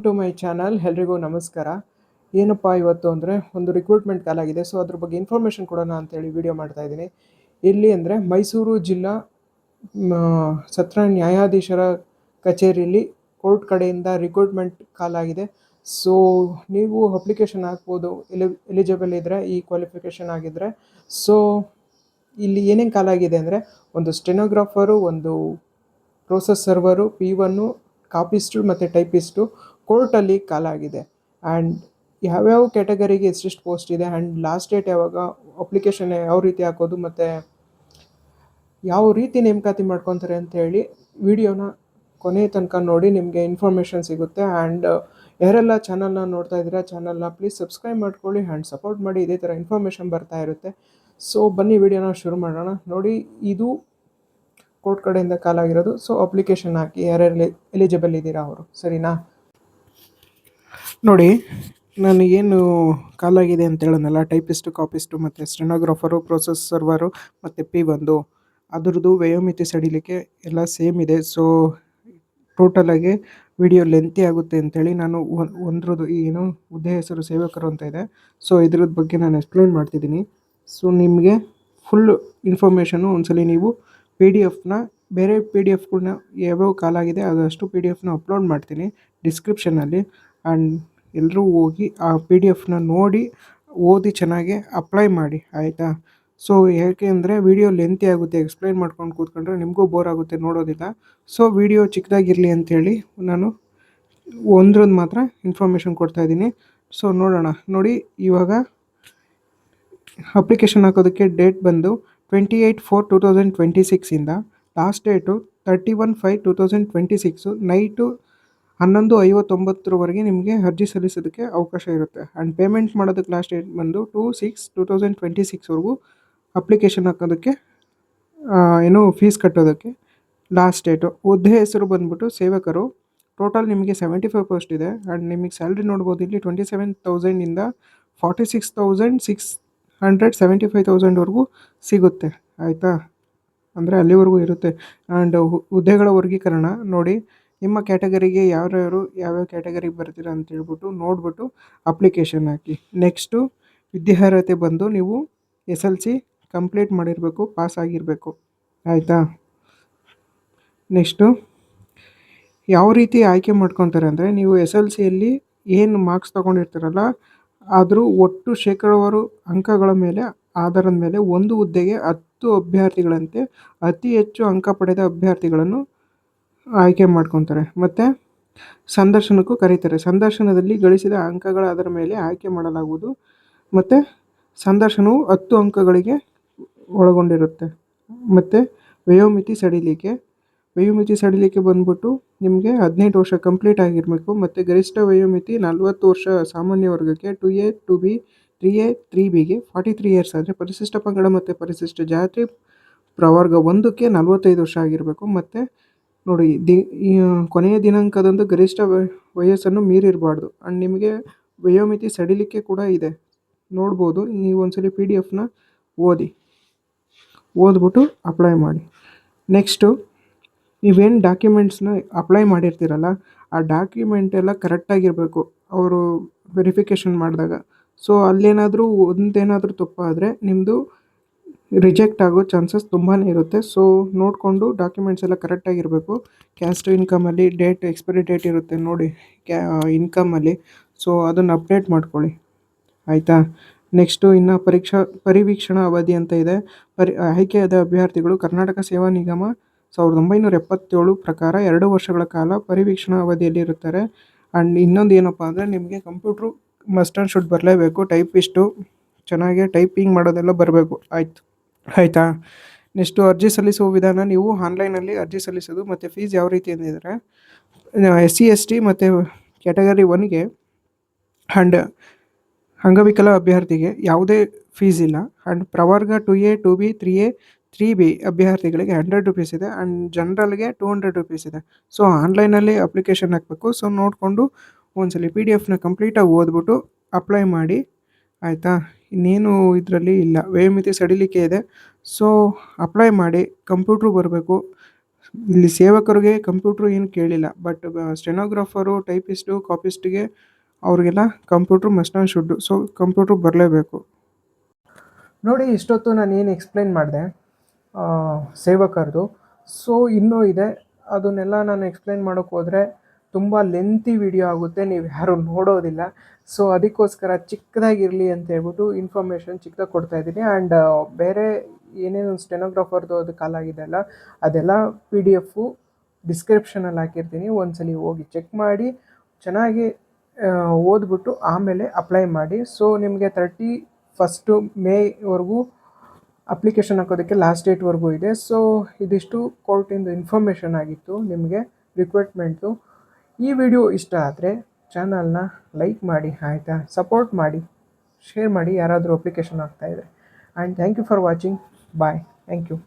To my channel. ಎಲ್ರಿಗೂ ನಮಸ್ಕಾರ. ಏನಪ್ಪ ಇವತ್ತು ಅಂದರೆ ಒಂದು ರಿಕ್ರೂಟ್ಮೆಂಟ್ ಕಾಲ್ ಆಗಿದೆ. ಸೊ ಅದ್ರ ಬಗ್ಗೆ ಇನ್ಫಾರ್ಮೇಷನ್ ಕೊಡೋಣ ಅಂತೇಳಿ ವಿಡಿಯೋ ಮಾಡ್ತಾ ಇದ್ದೀನಿ. ಎಲ್ಲಿ ಅಂದರೆ ಮೈಸೂರು ಜಿಲ್ಲಾ ಸತ್ರ ನ್ಯಾಯಾಧೀಶರ ಕಚೇರಿಯಲ್ಲಿ ಕೋರ್ಟ್ ಕಡೆಯಿಂದ ರಿಕ್ರೂಟ್ಮೆಂಟ್ ಕಾಲ್ ಆಗಿದೆ. ಸೊ ನೀವು ಅಪ್ಲಿಕೇಶನ್ ಹಾಕ್ಬೋದು ಎಲಿಜಿಬಲ್ ಇದ್ದರೆ, ಈ ಕ್ವಾಲಿಫಿಕೇಷನ್ ಆಗಿದ್ದರೆ. ಸೊ ಇಲ್ಲಿ ಏನೇನು ಕಾಲ್ ಆಗಿದೆ ಅಂದರೆ ಒಂದು ಸ್ಟೆನೋಗ್ರಾಫರು, ಒಂದು ಪ್ರೋಸೆಸ್ ಸರ್ವರು, P1, ಕಾಪಿಸ್ಟು ಮತ್ತು ಟೈಪಿಸ್ಟು ಕೋರ್ಟಲ್ಲಿ ಕಾಲ್ ಆಗಿದೆ. ಆ್ಯಂಡ್ ಯಾವ್ಯಾವ ಕ್ಯಾಟಗರಿಗೆ ಎಷ್ಟೆಷ್ಟು ಪೋಸ್ಟ್ ಇದೆ ಆ್ಯಂಡ್ ಲಾಸ್ಟ್ ಡೇಟ್ ಯಾವಾಗ, ಅಪ್ಲಿಕೇಶನ್ ಯಾವ ರೀತಿ ಹಾಕೋದು ಮತ್ತು ಯಾವ ರೀತಿ ನೇಮಕಾತಿ ಮಾಡ್ಕೊತಾರೆ ಅಂತೇಳಿ ವಿಡಿಯೋನ ಕೊನೆ ತನಕ ನೋಡಿ, ನಿಮಗೆ ಇನ್ಫಾರ್ಮೇಷನ್ ಸಿಗುತ್ತೆ. ಆ್ಯಂಡ್ ಯಾರೆಲ್ಲ ಚಾನಲ್ನ ನೋಡ್ತಾ ಇದ್ದೀರಾ, ಚಾನಲ್ನ ಪ್ಲೀಸ್ ಸಬ್ಸ್ಕ್ರೈಬ್ ಮಾಡ್ಕೊಳ್ಳಿ ಆ್ಯಂಡ್ ಸಪೋರ್ಟ್ ಮಾಡಿ. ಇದೇ ಥರ ಇನ್ಫಾರ್ಮೇಷನ್ ಬರ್ತಾ ಇರುತ್ತೆ. ಸೊ ಬನ್ನಿ ವಿಡಿಯೋನ ಶುರು ಮಾಡೋಣ. ನೋಡಿ, ಇದು ಕೋರ್ಟ್ ಕಡೆಯಿಂದ ಕಾಲ್ ಆಗಿರೋದು. ಸೊ ಅಪ್ಲಿಕೇಶನ್ ಹಾಕಿ, ಯಾರ್ಯಾರು ಎಲಿಜಿಬಲ್ ಇದ್ದೀರಾ ಅವರು, ಸರಿನಾ? ನೋಡಿ, ನಾನು ಏನು ಕಾಲ್ ಆಗಿದೆ ಅಂತ ಹೇಳೋನಲ್ಲ, ಟೈಪಿಸ್ಟು, ಕಾಪಿಸ್ಟು ಮತ್ತು ಸ್ಟೆನೋಗ್ರಾಫರು, ಪ್ರೋಸೆಸ್ ಸರ್ವರು ಮತ್ತು P1, ಅದ್ರದ್ದು ವಯೋಮಿತಿ ಸಡಿಲಿಕ್ಕೆ ಎಲ್ಲ ಸೇಮ್ ಇದೆ. ಸೊ ಟೋಟಲಾಗಿ ವಿಡಿಯೋ ಲೆಂತಿ ಆಗುತ್ತೆ ಅಂಥೇಳಿ ನಾನು ಒಂದ್ರದ್ದು ಏನು ಹುದ್ದೆ ಹೆಸರು ಸೇವಕರು ಅಂತ ಇದೆ. ಸೊ ಇದ್ರದ್ದು ಬಗ್ಗೆ ನಾನು ಎಕ್ಸ್ಪ್ಲೈನ್ ಮಾಡ್ತಿದ್ದೀನಿ. ಸೊ ನಿಮಗೆ ಫುಲ್ ಇನ್ಫಾರ್ಮೇಷನು ಒಂದ್ಸಲಿ ನೀವು PDF ಬೇರೆ PDFಗಳನ್ನ ಯಾವ್ಯಾವ ಕಾಲಾಗಿದೆ ಅದಷ್ಟು PDFನ ಅಪ್ಲೋಡ್ ಮಾಡ್ತೀನಿ ಡಿಸ್ಕ್ರಿಪ್ಷನಲ್ಲಿ. ಆ್ಯಂಡ್ ಎಲ್ಲರೂ ಹೋಗಿ ಆ PDF ನೋಡಿ ಓದಿ ಚೆನ್ನಾಗಿ ಅಪ್ಲೈ ಮಾಡಿ, ಆಯಿತಾ? ಸೊ ಯಾಕೆ ಅಂದರೆ ವಿಡಿಯೋ ಲೆಂತಿ ಆಗುತ್ತೆ, ಎಕ್ಸ್ಪ್ಲೈನ್ ಮಾಡ್ಕೊಂಡು ಕೂತ್ಕೊಂಡ್ರೆ ನಿಮಗೂ ಬೋರ್ ಆಗುತ್ತೆ, ನೋಡೋದಿಲ್ಲ. ಸೊ ವಿಡಿಯೋ ಚಿಕ್ಕದಾಗಿರಲಿ ಅಂಥೇಳಿ ನಾನು ಒಂದ್ರದ್ದು ಮಾತ್ರ ಇನ್ಫಾರ್ಮೇಷನ್ ಕೊಡ್ತಾಯಿದ್ದೀನಿ. ಸೊ ನೋಡೋಣ. ನೋಡಿ, ಇವಾಗ ಅಪ್ಲಿಕೇಶನ್ ಹಾಕೋದಕ್ಕೆ ಡೇಟ್ ಬಂದು 28/4/2026 ಲಾಸ್ಟ್ ಡೇಟು 31/5/2026 ನೈಟು 11:59 ನಿಮಗೆ ಅರ್ಜಿ ಸಲ್ಲಿಸೋದಕ್ಕೆ ಅವಕಾಶ ಇರುತ್ತೆ. ಆ್ಯಂಡ್ ಪೇಮೆಂಟ್ ಮಾಡೋದಕ್ಕೆ ಲಾಸ್ಟ್ ಡೇಟ್ ಬಂದು 2/6/2026 ಅಪ್ಲಿಕೇಶನ್ ಹಾಕೋದಕ್ಕೆ ಫೀಸ್ ಕಟ್ಟೋದಕ್ಕೆ ಲಾಸ್ಟ್ ಡೇಟು. ಹುದ್ದೆ ಹೆಸರು ಬಂದ್ಬಿಟ್ಟು ಸೇವಕರು. ಟೋಟಲ್ ನಿಮಗೆ 75 ಪೋಸ್ಟ್ ಇದೆ. ಆ್ಯಂಡ್ ನಿಮಗೆ ಸ್ಯಾಲ್ರಿ ನೋಡ್ಬೋದು, ಇಲ್ಲಿ 27,000 46,675,000 ಸಿಗುತ್ತೆ, ಆಯಿತಾ? ಅಂದರೆ ಅಲ್ಲಿವರೆಗೂ ಇರುತ್ತೆ. ಆ್ಯಂಡ್ ಹುದ್ದೆಗಳ ವರ್ಗೀಕರಣ ನೋಡಿ, ನಿಮ್ಮ ಕ್ಯಾಟಗರಿಗೆ ಯಾವ್ಯಾವ ಕ್ಯಾಟಗರಿಗೆ ಬರ್ತೀರಾ ಅಂತ ಹೇಳ್ಬಿಟ್ಟು ನೋಡಿಬಿಟ್ಟು ಅಪ್ಲಿಕೇಶನ್ ಹಾಕಿ. ನೆಕ್ಸ್ಟು ವಿದ್ಯಾರ್ಹತೆ ಬಂದು ನೀವು SLC ಕಂಪ್ಲೀಟ್ ಮಾಡಿರಬೇಕು, ಪಾಸ್ ಆಗಿರಬೇಕು, ಆಯಿತಾ? ನೆಕ್ಸ್ಟು ಯಾವ ರೀತಿ ಆಯ್ಕೆ ಮಾಡ್ಕೊತಾರೆ ಅಂದರೆ, ನೀವು SLCಯಲ್ಲಿ ಏನು ಮಾರ್ಕ್ಸ್ ತೊಗೊಂಡಿರ್ತೀರಲ್ಲ ಆದರೂ ಒಟ್ಟು ಶೇಕಡಾವಾರು ಅಂಕಗಳ ಮೇಲೆ ಆಧಾರದ ಮೇಲೆ ಒಂದು ಹುದ್ದೆಗೆ 10 ಅಭ್ಯರ್ಥಿಗಳಂತೆ ಅತಿ ಹೆಚ್ಚು ಅಂಕ ಪಡೆದ ಅಭ್ಯರ್ಥಿಗಳನ್ನು ಆಯ್ಕೆ ಮಾಡ್ಕೊತಾರೆ. ಮತ್ತು ಸಂದರ್ಶನಕ್ಕೂ ಕರೀತಾರೆ. ಸಂದರ್ಶನದಲ್ಲಿ ಗಳಿಸಿದ ಅಂಕಗಳ ಅದರ ಮೇಲೆ ಆಯ್ಕೆ ಮಾಡಲಾಗುವುದು. ಮತ್ತು ಸಂದರ್ಶನವು 10 ಅಂಕಗಳಿಗೆ ಒಳಗೊಂಡಿರುತ್ತೆ. ಮತ್ತು ವಯೋಮಿತಿ ಸಡಿಲಿಕೆ ಬಂದ್ಬಿಟ್ಟು ನಿಮಗೆ 18 ವರ್ಷ ಕಂಪ್ಲೀಟ್ ಆಗಿರಬೇಕು. ಮತ್ತು ಗರಿಷ್ಠ ವಯೋಮಿತಿ 40 ವರ್ಷ ಸಾಮಾನ್ಯ ವರ್ಗಕ್ಕೆ, 2A 2B 3A 3Bಗೆ 43 ಇಯರ್ಸ್ ಆದರೆ, ಪರಿಶಿಷ್ಟ ಪಂಗಡ ಮತ್ತು ಪರಿಶಿಷ್ಟ ಜಾತಿ ಪ್ರವರ್ಗ 1ಕ್ಕೆ 45 ವರ್ಷ ಆಗಿರಬೇಕು. ಮತ್ತು ನೋಡಿ, ಕೊನೆಯ ದಿನಾಂಕದಂದು ಗರಿಷ್ಠ ವಯಸ್ಸನ್ನು ಮೀರಿರಬಾರ್ದು. ಆ್ಯಂಡ್ ನಿಮಗೆ ವಯೋಮಿತಿ ಸಡಿಲಿಕೆ ಕೂಡ ಇದೆ, ನೋಡ್ಬೋದು. ನೀವು ಒಂದ್ಸಲಿ PDF ಓದ್ಬಿಟ್ಟು ಅಪ್ಲೈ ಮಾಡಿ. ನೆಕ್ಸ್ಟು ನೀವೇನು ಡಾಕ್ಯುಮೆಂಟ್ಸ್ನ ಅಪ್ಲೈ ಮಾಡಿರ್ತೀರಲ್ಲ ಆ ಡಾಕ್ಯುಮೆಂಟ್ ಎಲ್ಲ ಕರೆಕ್ಟಾಗಿರಬೇಕು ಅವರು ವೆರಿಫಿಕೇಷನ್ ಮಾಡಿದಾಗ. ಸೊ ಅಲ್ಲೇನಾದರೂ ಒಂದೇನಾದರೂ ತಪ್ಪಾದರೆ ನಿಮ್ಮದು ರಿಜೆಕ್ಟ್ ಆಗೋ ಚಾನ್ಸಸ್ ತುಂಬಾ ಇರುತ್ತೆ. ಸೊ ನೋಡಿಕೊಂಡು ಡಾಕ್ಯುಮೆಂಟ್ಸ್ ಎಲ್ಲ ಕರೆಕ್ಟಾಗಿರಬೇಕು. ಕ್ಯಾಸ್ಟ್ ಇನ್ಕಮಲ್ಲಿ ಎಕ್ಸ್ಪೈರಿ ಡೇಟ್ ಇರುತ್ತೆ ನೋಡಿ ಇನ್ಕಮಲ್ಲಿ. ಸೊ ಅದನ್ನು ಅಪ್ಡೇಟ್ ಮಾಡ್ಕೊಳ್ಳಿ, ಆಯಿತಾ? ನೆಕ್ಸ್ಟು ಇನ್ನು ಪರಿವೀಕ್ಷಣಾ ಅವಧಿ ಅಂತ ಇದೆ. ಆಯ್ಕೆಯಾದ ಅಭ್ಯರ್ಥಿಗಳು ಕರ್ನಾಟಕ ಸೇವಾ ನಿಗಮ 1977 ಪ್ರಕಾರ 2 ವರ್ಷಗಳ ಕಾಲ ಪರಿವೀಕ್ಷಣಾ ಅವಧಿಯಲ್ಲಿ ಇರುತ್ತಾರೆ. ಆ್ಯಂಡ್ ಇನ್ನೊಂದು ಏನಪ್ಪ ಅಂದರೆ, ನಿಮಗೆ ಕಂಪ್ಯೂಟ್ರು ಮಸ್ಟ್ ಆ್ಯಂಡ್ ಶುಡ್ ಬರಲೇಬೇಕು. ಟೈಪಿಸ್ಟು ಚೆನ್ನಾಗಿ ಟೈಪಿಂಗ್ ಮಾಡೋದೆಲ್ಲ ಬರಬೇಕು, ಆಯಿತಾ? ನೆಕ್ಸ್ಟು ಅರ್ಜಿ ಸಲ್ಲಿಸುವ ವಿಧಾನ, ನೀವು ಆನ್ಲೈನಲ್ಲಿ ಅರ್ಜಿ ಸಲ್ಲಿಸೋದು. ಮತ್ತು ಫೀಸ್ ಯಾವ ರೀತಿ ಅಂದಿದ್ದಾರೆ, SC ST ಮತ್ತು ಕ್ಯಾಟಗರಿ 1ಗೆ ಆ್ಯಂಡ್ ಅಂಗವಿಕಲ ಅಭ್ಯರ್ಥಿಗೆ ಯಾವುದೇ ಫೀಸ್ ಇಲ್ಲ. ಆ್ಯಂಡ್ ಪ್ರವರ್ಗ 2A 2B 3A 3B ಅಭ್ಯರ್ಥಿಗಳಿಗೆ 100 ರೂಪೀಸ್ ಇದೆ. ಆ್ಯಂಡ್ ಜನರಲ್ಗೆ 200 ರೂಪೀಸ್ ಇದೆ. ಸೊ ಆನ್ಲೈನಲ್ಲಿ ಅಪ್ಲಿಕೇಶನ್ ಹಾಕಬೇಕು. ಸೊ ನೋಡಿಕೊಂಡು ಒಂದ್ಸಲಿ PDF ಕಂಪ್ಲೀಟಾಗಿ ಓದ್ಬಿಟ್ಟು ಅಪ್ಲೈ ಮಾಡಿ, ಆಯಿತಾ? ಇನ್ನೇನು ಇದರಲ್ಲಿ ಇಲ್ಲ, ವಯೋಮಿತಿ ಸಡಿಲಿಕೆ ಇದೆ. ಸೊ ಅಪ್ಲೈ ಮಾಡಿ, ಕಂಪ್ಯೂಟ್ರು ಬರಬೇಕು, ಇಲ್ಲಿ ಸೇವಕರಿಗೆ ಕಂಪ್ಯೂಟ್ರು ಏನು ಕೇಳಿಲ್ಲ, ಬಟ್ ಸ್ಟೆನೋಗ್ರಾಫರು, ಟೈಪಿಸ್ಟು, ಕಾಪಿಸ್ಟಿಗೆ ಅವ್ರಿಗೆಲ್ಲ computer must and should. So computer ಬರಲೇಬೇಕು. ನೋಡಿ, ಇಷ್ಟೊತ್ತು ನಾನು ಏನು ಎಕ್ಸ್ಪ್ಲೈನ್ ಮಾಡಿದೆ ಸೇವಕರದು. ಸೊ ಇನ್ನೂ ಇದೆ, ಅದನ್ನೆಲ್ಲ ನಾನು ಎಕ್ಸ್ಪ್ಲೈನ್ ಮಾಡೋಕ್ಕೆ ಹೋದರೆ ತುಂಬ ಲೆಂತಿ ವಿಡಿಯೋ ಆಗುತ್ತೆ, ನೀವು ಯಾರೂ ನೋಡೋದಿಲ್ಲ. ಸೊ ಅದಕ್ಕೋಸ್ಕರ ಚಿಕ್ಕದಾಗಿರಲಿ ಅಂತ ಹೇಳ್ಬಿಟ್ಟು ಇನ್ಫಾರ್ಮೇಷನ್ ಚಿಕ್ಕದಾಗಿ ಕೊಡ್ತಾಯಿದ್ದೀನಿ. ಆ್ಯಂಡ್ ಬೇರೆ ಏನೇನು ಸ್ಟೆನೋಗ್ರಾಫರ್ದು ಅದು ಕಾಲಾಗಿದೆ ಅಲ್ಲ, ಅದೆಲ್ಲ PDF ಡಿಸ್ಕ್ರಿಪ್ಷನಲ್ಲಿ ಹಾಕಿರ್ತೀನಿ. ಒಂದ್ಸಲಿ ಹೋಗಿ ಚೆಕ್ ಮಾಡಿ, ಚೆನ್ನಾಗಿ ಓದ್ಬಿಟ್ಟು ಆಮೇಲೆ ಅಪ್ಲೈ ಮಾಡಿ. ಸೊ ನಿಮಗೆ 31 ಮೇವರೆಗೂ ಅಪ್ಲಿಕೇಶನ್ ಹಾಕೋದಕ್ಕೆ ಲಾಸ್ಟ್ ಡೇಟ್ವರೆಗೂ ಇದೆ. ಸೊ ಇದಿಷ್ಟು ಕೋರ್ಟಿಂದು ಇನ್ಫಾರ್ಮೇಷನ್ ಆಗಿತ್ತು ನಿಮಗೆ, ರಿಕ್ರೂಟ್ಮೆಂಟು. ಈ ವಿಡಿಯೋ ಇಷ್ಟ ಆದರೆ ಚಾನಲ್ನ ಲೈಕ್ ಮಾಡಿ, ಆಯಿತಾ? ಸಪೋರ್ಟ್ ಮಾಡಿ, ಶೇರ್ ಮಾಡಿ ಯಾರಾದರೂ ಅಪ್ಲಿಕೇಶನ್ ಆಗ್ತಾಯಿದೆ. And thank you for watching. Bye. Thank you.